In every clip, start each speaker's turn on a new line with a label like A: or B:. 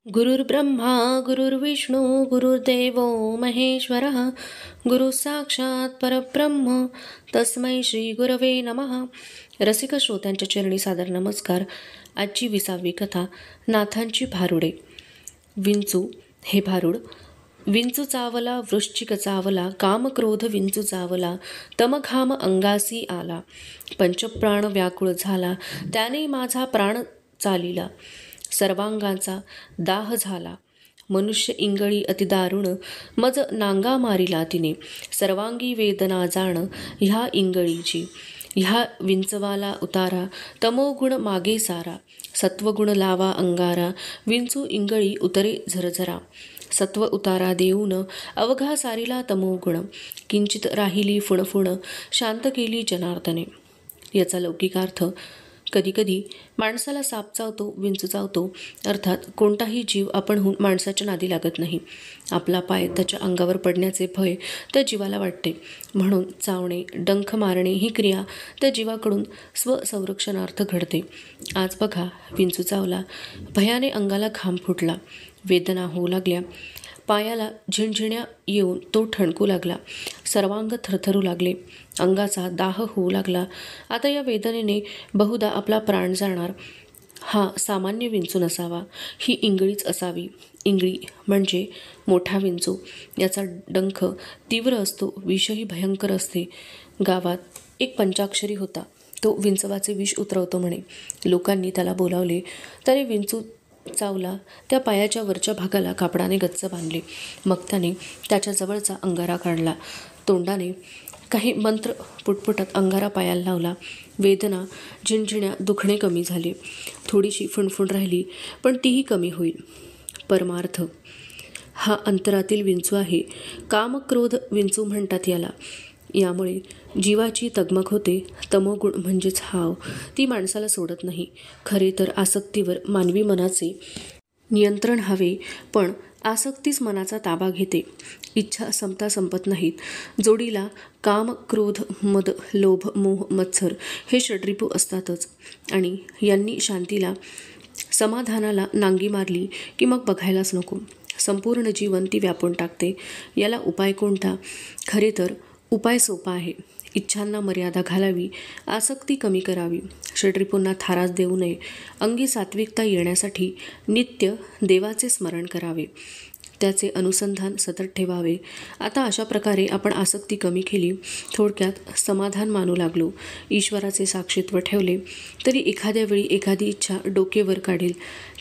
A: गुरुर्ब्रह्मा गुरुर्विष्णू गुरुर्देवो महेश्वरः गुरु साक्षात परब्रह्म तस्मै श्री गुरवे नमः. रसिक श्रोत्यांच्या चरणी सादर नमस्कार. आजची 20वी कथा नाथांची भारुडे. विंचू हे भारूड. विंचू चावला वृश्चिक चावला कामक्रोध विंचू चावला तमघाम अंगासी आला पंचप्राण व्याकुळ झाला त्याने माझा प्राण चालिला सर्वांगाचा दाह झाला मनुष्य इंगळी अतिदारुण मज नांगा मारिला तिने सर्वांगी वेदना जाण ह्या इंगळीची ह्या विंचवाला उतारा तमोगुण मागे सारा सत्वगुण लावा अंगारा विंचू इंगळी उतरे झरझरा सत्व उतारा देऊन अवघा सारिला तमोगुण किंचित राहिली फुणफुण शांत केली जनार्दने. याचा लौकिकार्थ, कधीकधी माणसाला साप चावतो, विंचू चावतो, अर्थात कोणताही जीव आपणहून माणसाच्या नादी लागत नाही. आपला पाय त्याच्या अंगावर पडण्याचे भय त्या जीवाला वाटते, म्हणून चावणे, डंख मारणे ही क्रिया त्या जीवाकडून स्वसंरक्षणार्थ घडते. आज बघा, विंचू चावला, भयाने अंगाला घाम फुटला, वेदना होऊ लागल्या, पायाला झिणझिण्या येऊन तो ठणकू लागला, सर्वांग थरथरू लागले, अंगाचा दाह होऊ लागला. आता या वेदनेने बहुधा आपला प्राण जाणार. हा सामान्य विंचू नसावा, ही इंगळीच असावी. इंगळी म्हणजे मोठा विंचू. याचा डंख तीव्र असतो, विषही भयंकर असते. गावात एक पंचाक्षरी होता. तो विंचवाचे विष उतरवतो म्हणे. लोकांनी त्याला बोलावले. त्याने विंचू चावला त्या पायाच्या वरच्या भागाला कापडाने गच्च बांधले. मग त्याने त्याच्या जवळचा अंगारा काढला. तोंडाने काही मंत्र पुटपुटत अंगारा पायाला लावला. वेदना, झिणझिण्या, दुखणे कमी झाले. थोडीशी फुणफुण राहिली, पण तीही कमी होईल. परमार्थ हा अंतरातील विंचू आहे. कामक्रोध विंचू म्हणतात याला. यामुळे जीवाची तगमग होते. तमोगुण म्हणजेच हाव, ती माणसाला सोडत नाही. खरे तर आसक्तीवर मानवी मनाचे नियंत्रण हवे, पण आसक्तीच मनाचा ताबा घेते. इच्छा संपता संपत नाहीत. जोडीला काम, क्रोध, मद, लोभ, मोह, मत्सर हे षड्रिपू असतातच. आणि यांनी शांतीला, समाधानाला नांगी मारली की मग बघायलाच नको. संपूर्ण जीवन ती व्यापून टाकते. याला उपाय कोणता? खरे तर उपाय सोपा आहे. इच्छांना मर्यादा घालावी, आसक्ती कमी करावी, षड्रिपूंना थारास देऊ नये, अंगी सात्विकता येण्यासाठी नित्य देवाचे स्मरण करावे, त्याचे अनुसंधान सतत ठेवावे. आता अशा प्रकारे आपण आसक्ती कमी केली, थोडक्यात समाधान मानू लागलो, ईश्वराचे साक्षीत्व ठेवले, तरी एखाद्या वेळी एखादी इच्छा डोकेवर काढेल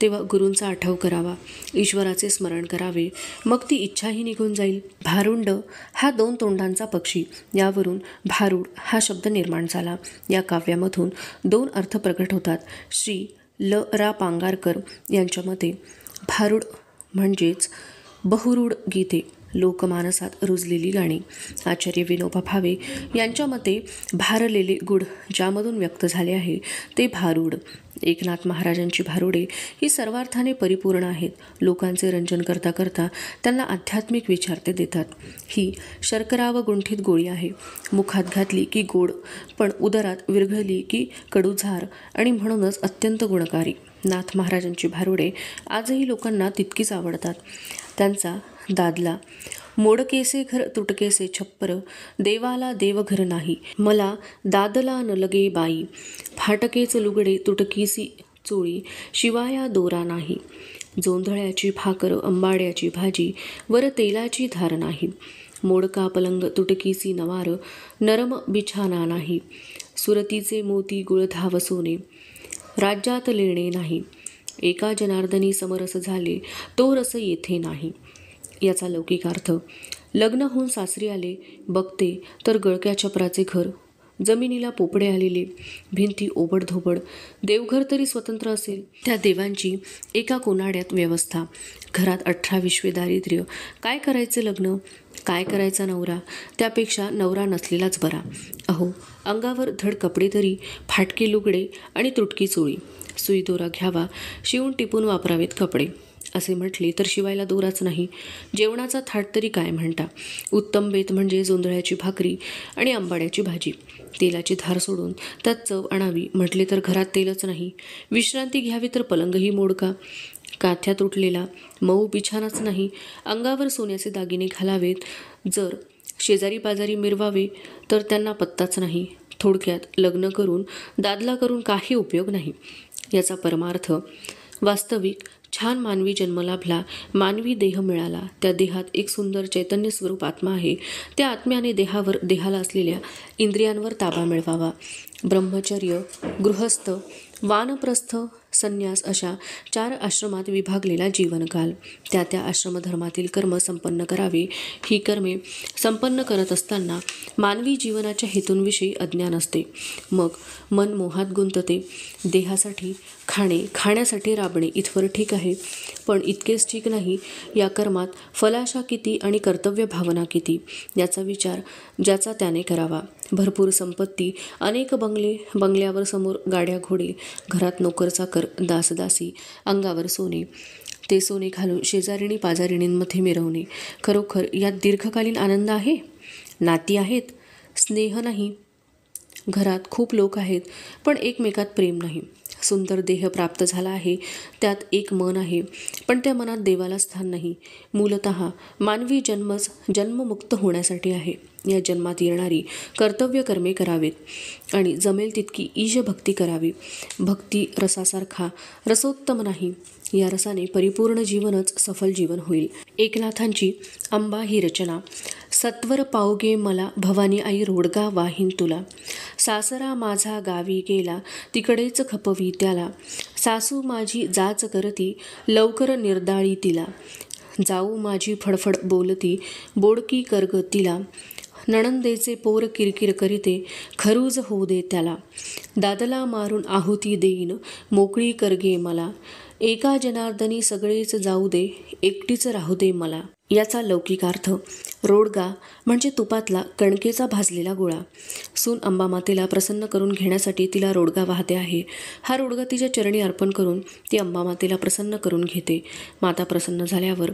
A: तेव्हा गुरूंचा आठव करावा, ईश्वराचे स्मरण करावे, मग ती इच्छाही निघून जाईल. भारुंड हा 2 तोंडांचा पक्षी, यावरून भारूड हा शब्द निर्माण झाला. या काव्यामधून 2 अर्थ प्रकट होतात. श्री ल रा पांगारकर यांच्या मते भारूड म्हणजेच बहुरूढ गीते, लोकमानसात रुजलेली गाणी. आचार्य विनोबा भावे यांच्या मते भारलेले गुढ ज्यामधून व्यक्त झाले आहे ते भारूड. एकनाथ महाराजांची भारुडे ही सर्वार्थाने परिपूर्ण आहेत. लोकांचे रंजन करता करता त्यांना आध्यात्मिक विचार ते देतात. ही शर्करा व गुंठित गोळी आहे. मुखात घातली की गोड, पण उदरात विरघळली की कडूझार आणि म्हणूनच अत्यंत गुणकारी. नाथ महाराजांची भारुडे आजही लोकांना तितकीच आवडतात. त्यांचा दादला, मोडकेसे घर तुटकेसे छप्पर, देवाला देवघर नाही, मला दादला न लगे बाई, फाटकेच लुगडे तुटकीसी चोळी, शिवाया दोरा नाही, जोंधळ्याची भाकर अंबाड्याची भाजी, वर तेलाची धार नाही, मोडका पलंग तुटकीसी नवार, नरम बिछाना नाही, सुरतीचे मोती गुळधाव सोने, राज्यात लेणे नाही, एका जनार्दनी समरस झाले तो रस येथे नाही. याचा लौकिक अर्थ, लग्न होऊन सासरी आले, बघते तर गळक्या छपराचे घर, जमिनीला पोपडे आलेले, भिंती ओबडधोबड, देवघर तरी स्वतंत्र असेल, त्या देवांची एका कोनाड्यात व्यवस्था, घरात 18-20 दारिद्र्य, काय करायचे लग्न, काय करायचा नवरा, त्यापेक्षा नवरा नसलेलाच बरा. अहो, अंगावर धड कपडे तरी फाटके लुगडे आणि तुटकी चोळी, सुई दोरा घ्यावा, शिवून टिपून वापरावेत कपडे. असे म्हटले तर शिवायला दोराच नाही. जेवणाचा थाट तरी काय म्हणता. उत्तम बेत म्हणजे जोंधळ्याची भाकरी आणि आंबाड्याची भाजी. तेलाची धार सोडून त्यात चव आणावी म्हटले तर घरात तेलच नाही. विश्रांती घ्यावी तर पलंगही मोडका. काथ्या तुटलेला मऊ बिछानाच नाही, अंगावर सोन्याचे दागिने घालावेत, जर शेजारी पाजारी मिरवावे तर त्यांना पत्ताच नाही. थोडक्यात लग्न करून दादला करून काही उपयोग नाही. याचा परमार्थ वास्तविक छान मानवी जन्म लाभला, मानवी देह मिळाला. त्या देहात एक सुंदर चैतन्य स्वरूप आत्मा आहे. त्या आत्म्याने देहाला असलेल्या इंद्रियांवर ताबा मिळवावा. ब्रह्मचर्य, गृहस्थ, वानप्रस्थ, संन्यास अशा 4 आश्रमात विभागलेला जीवनकाल. त्या आश्रमधर्मातील कर्म संपन्न करावे. ही कर्मे संपन्न करत असताना मानवी जीवनाच्या हेतूंविषयी अज्ञान असते. मग मन मोहात गुंतते. देहासाठी खाणे, खाण्यासाठी राबणे इथवर ठीक आहे, पण इतकेच ठीक नाही. या कर्मात फलाशा किती आणि कर्तव्य भावना किती याचा विचार ज्याचा त्याने करावा. भरपूर संपत्ती, अनेक बंगले, बंगल्यावर समोर गाड्या घोडे, घरात नोकर चाकर, दासदासी, अंगावर सोने, ते सोने घालून शेजारिणी पाजारिणींमध्ये मिरवणे, खरोखर यात दीर्घकालीन आनंद आहे? नाती आहेत, स्नेह नाही. घरात खूप लोक आहेत, पण एकमेकात प्रेम नाही. सुंदर देह प्राप्त झाला आहे, त्यात एक मन आहे, पण त्या मनात देवाला स्थान नाही. मूलतः मानवी जन्मच जन्ममुक्त होण्यासाठी आहे. या जन्मात येणारी कर्तव्य कर्मे करावेत आणि जमेल तितकी ईशभक्ती करावी. भक्ती रसासारखा रसोत्तम नाही. या रसाने परिपूर्ण जीवनच सफल जीवन होईल. एकनाथांची अंबा ही रचना. सत्वर पावगे मला भवानी आई रोडगा वाहीन तुला. सासरा माझा गावी गेला तिकडेच खपवी त्याला. सासू माझी जाच करती लवकर निर्दाळी तिला. जाऊ माझी फडफड बोलती बोडकी करग तिला. नणंदेचे पोर किरकिर करीते खरूज होऊ दे त्याला. दादला मारून आहुती देईन मोकळी करगे मला. एका जनार्दनी सगळेच जाऊ दे एकटीच राहू दे मला. याचा लौकिक अर्थ. रोडगा म्हणजे तुपातला कणकेचा भाजलेला गोळा. सून अंबामातेला प्रसन्न करून घेण्यासाठी तिला रोडगा वाहते आहे. हा रोडगा तिच्या चरणी अर्पण करून ती अंबामातेला प्रसन्न करून घेते. माता प्रसन्न झाल्यावर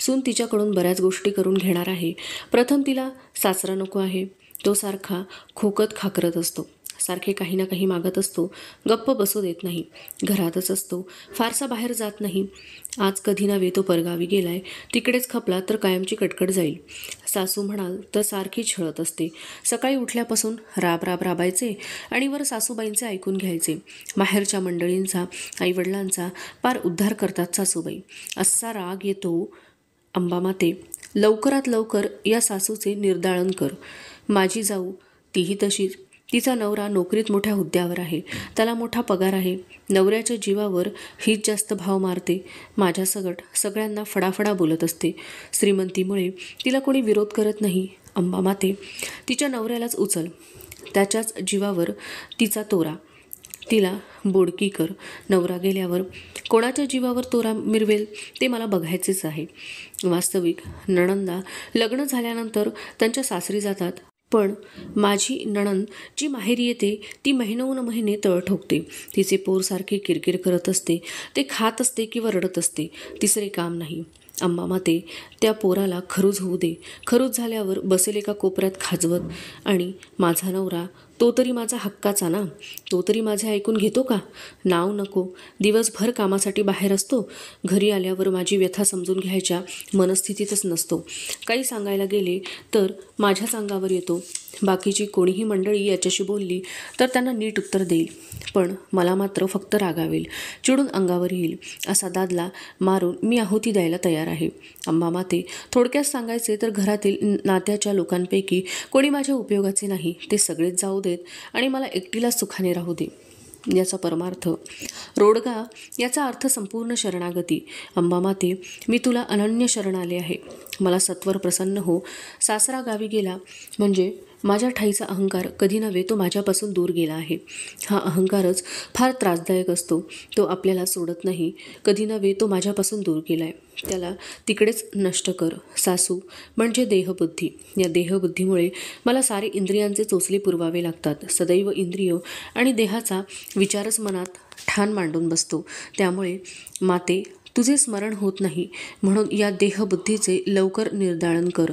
A: सून तिच्याकडून बऱ्याच गोष्टी करून घेणार आहे. प्रथम तिला सासरा नको आहे. तो सारखा खोकत खाकरत असतो, सारखे काही ना काही मागत असतो, गप्प बसू देत नाही, घरातच असतो, फारसा बाहेर जात नाही. आज कधी नव्हे तो परगावी गेलाय, तिकडेच खपला तर कायमची कटकट जाईल. सासू म्हणाल तर सारखी छळत असते. सकाळी उठल्यापासून राब राबायचे आणि वर सासूबाईंचे ऐकून घ्यायचे. माहेरच्या मंडळींचा, आईवडिलांचा पार उद्धार करतात सासूबाई. असा राग येतो. अंबामाते, लवकरात लवकर या सासूचे निर्दाळन कर. माझी जाऊ तीही तशीच. तिचा नवरा नोकरीत मोठ्या हुद्द्यावर आहे, त्याला मोठा पगार आहे. नवऱ्याच्या जीवावर हीच जास्त भाव मारते. माझ्यासकट सगळ्यांना फडाफडा बोलत असते. श्रीमंतीमुळे तिला कोणी विरोध करत नाही. अंबामाते, तिच्या नवऱ्यालाच उचल, त्याच्याच जीवावर तिचा तोरा. तिला बोडकी कर. नवरा गेल्यावर कोणाच्या जीवावर तोरा मिरवेल ते मला बघायचेच आहे. वास्तविक नणंदा लग्न झाल्यानंतर त्यांच्या सासरी जातात, पण माझी नणंद जी माहेरी येते ती महिनोन महिने तळ ठोकते. तिचे पोर सारखे किरकिर करत असते. ते खात असते किंवा रडत असते, तिसरे काम नाही. अंबामाते, त्या पोराला खरूज होऊ दे. खरूज झाल्यावर बसेल एका कोपऱ्यात खाजवत. आणि माझा नवरा तो तरी माझा हक्काचा ना, तो तरी माझे ऐकून घेतो का? नाव नको. दिवसभर कामासाठी बाहेर असतो, घरी आल्यावर माझी व्यथा समजून घ्यायच्या मनस्थितीतच नसतो. काही सांगायला गेले तर माझ्याच अंगावर येतो. बाकीची कोणीही मंडळी याच्याशी बोलली तर त्यांना नीट उत्तर देईल, पण मला मात्र फक्त रागावेल, चिडून अंगावर येईल. असा दादला मारून मी आहुती द्यायला तयार आहे. अंबामाते, थोडक्यात सांगायचे तर घरातील नात्याच्या लोकांपैकी कोणी माझ्या उपयोगाचे नाही. ते सगळेच जाऊ देत आणि मला एकटीला सुखाने राहू दे. याचा परमार्थ. रोडगा याचा अर्थ संपूर्ण शरणागती. अंबामाते, मी तुला अनन्य शरण आले आहे. मला सत्वर प्रसन्न हो. सासरा गावी गेला म्हणजे माझ्या ठाईचा अहंकार कधी नव्हे तो माझ्यापासून दूर गेला आहे. हा अहंकारच फार त्रासदायक असतो. तो आपल्याला सोडत नाही. कधी नव्हे तो माझ्यापासून दूर गेलाय, त्याला तिकडेच नष्ट कर. सासू म्हणजे देहबुद्धी. या देहबुद्धीमुळे मला सारे इंद्रियांचे चोचले पुरवावे लागतात. सदैव इंद्रिय आणि देहाचा विचारच मनात ठाण मांडून बसतो. त्यामुळे माते, तुझे स्मरण होत नाही, म्हणून या देहबुद्धीचे लवकर निर्दाळन कर.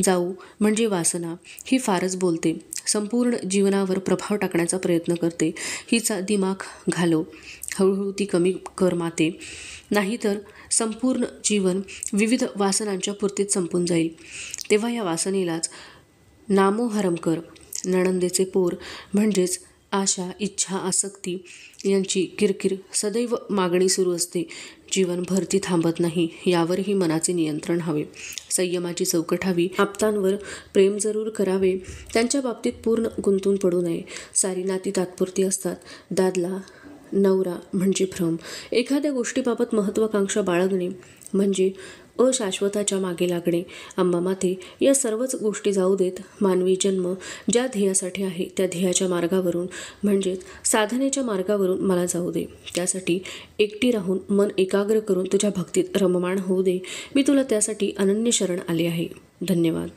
A: जाऊ म्हणजे वासना ही फारच बोलते, संपूर्ण जीवनावर प्रभाव टाकण्याचा प्रयत्न करते. हिचा दिमाग घालव. हळूहळू ती कमी कर माते, नाहीतर संपूर्ण जीवन विविध वासनांच्या पूर्तीत संपून जाईल. तेव्हा या वासनेलाच नामोहरम कर. नणंदेचे पोर म्हणजेच आशा, इच्छा, आसक्ती यांची किरकिर, सदैव मागणी सुरू असते. जीवनभर ती थांबत नाही. यावरही मनाचे नियंत्रण हवे. संयमाची चौकट हवी. आप्तांवर प्रेम जरूर करावे, त्यांच्या बाबतीत पूर्ण गुंतून पडू नये. सारी नाती तात्पुरती असतात. दादला नवरा म्हणजे भ्रम. एखाद्या गोष्टीबाबत महत्त्वाकांक्षा बाळगणे म्हणजे अशाश्वताच्या मागे लागणे. अंबा माते, या सर्वच गोष्टी जाऊ देत. मानवी जन्म ज्या ध्येयासाठी आहे त्या ध्येयाच्या मार्गावरून म्हणजेच साधनेच्या मार्गावरून मला जाऊ दे. त्यासाठी एकटी राहून मन एकाग्र करून तुझ्या भक्तीत रममाण होऊ दे. मी तुला त्यासाठी अनन्य शरण आले आहे. धन्यवाद.